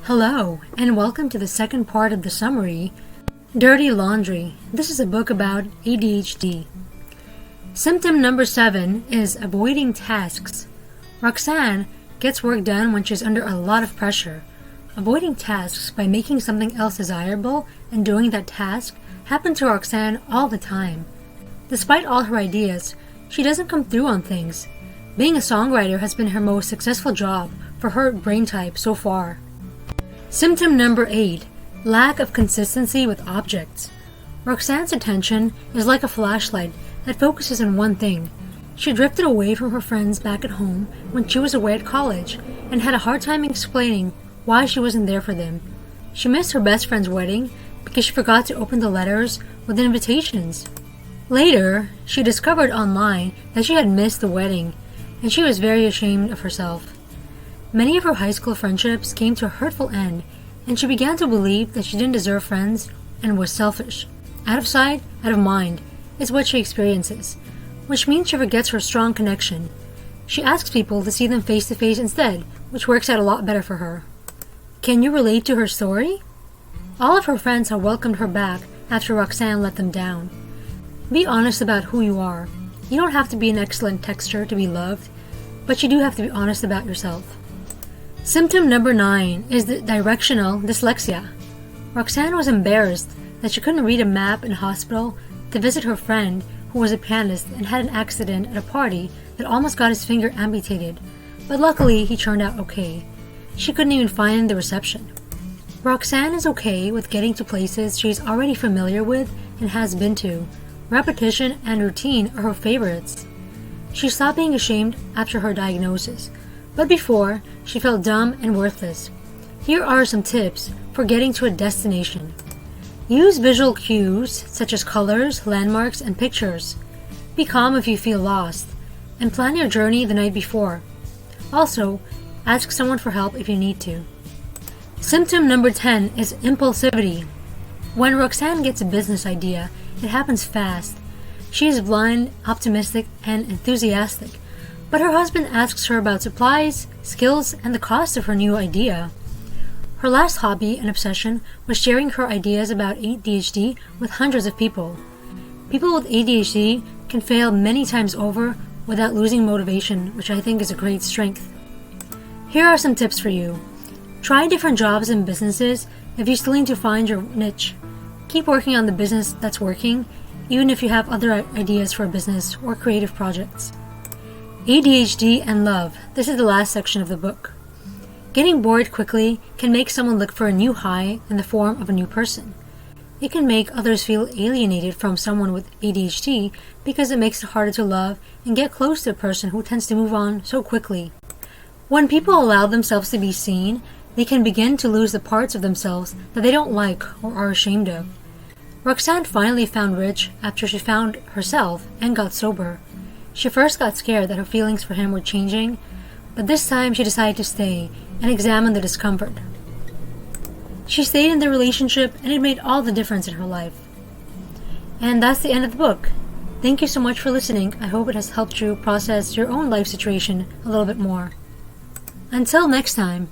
Hello, and welcome to the second part of the summary, Dirty Laundry. This is a book about ADHD. Symptom number 7 is avoiding tasks. Roxanne gets work done when she's under a lot of pressure. Avoiding tasks by making something else desirable and doing that task happens to Roxanne all the time. Despite all her ideas, she doesn't come through on things. Being a songwriter has been her most successful job for her brain type so far. Symptom number 8, lack of consistency with objects. Roxanne's attention is like a flashlight that focuses on one thing. She drifted away from her friends back at home when she was away at college and had a hard time explaining why she wasn't there for them. She missed her best friend's wedding because she forgot to open the letters with invitations. Later, she discovered online that she had missed the wedding, and she was very ashamed of herself. Many of her high school friendships came to a hurtful end, and she began to believe that she didn't deserve friends and was selfish. Out of sight, out of mind is what she experiences, which means she forgets her strong connection. She asks people to see them face to face instead, which works out a lot better for her. Can you relate to her story? All of her friends have welcomed her back after Roxanne let them down. Be honest about who you are. You don't have to be an excellent texter to be loved, but you do have to be honest about yourself. Symptom number 9 is the directional dyslexia. Roxanne was embarrassed that she couldn't read a map in hospital to visit her friend who was a pianist and had an accident at a party that almost got his finger amputated, but luckily he turned out okay. She couldn't even find the reception. Roxanne is okay with getting to places she's already familiar with and has been to. Repetition and routine are her favorites. She stopped being ashamed after her diagnosis, but before, she felt dumb and worthless. Here are some tips for getting to a destination. Use visual cues such as colors, landmarks, and pictures. Be calm if you feel lost, and plan your journey the night before. Also, ask someone for help if you need to. Symptom number 10 is impulsivity. When Roxanne gets a business idea, it happens fast. She is blind, optimistic, and enthusiastic. But her husband asks her about supplies, skills, and the cost of her new idea. Her last hobby and obsession was sharing her ideas about ADHD with hundreds of people. People with ADHD can fail many times over without losing motivation, which I think is a great strength. Here are some tips for you. Try different jobs and businesses if you still need to find your niche. Keep working on the business that's working, even if you have other ideas for a business or creative projects. ADHD and love. This is the last section of the book. Getting bored quickly can make someone look for a new high in the form of a new person. It can make others feel alienated from someone with ADHD because it makes it harder to love and get close to a person who tends to move on so quickly. When people allow themselves to be seen, they can begin to lose the parts of themselves that they don't like or are ashamed of. Roxanne finally found Rich after she found herself and got sober. She first got scared that her feelings for him were changing, but this time she decided to stay and examine the discomfort. She stayed in the relationship and it made all the difference in her life. And that's the end of the book. Thank you so much for listening. I hope it has helped you process your own life situation a little bit more. Until next time.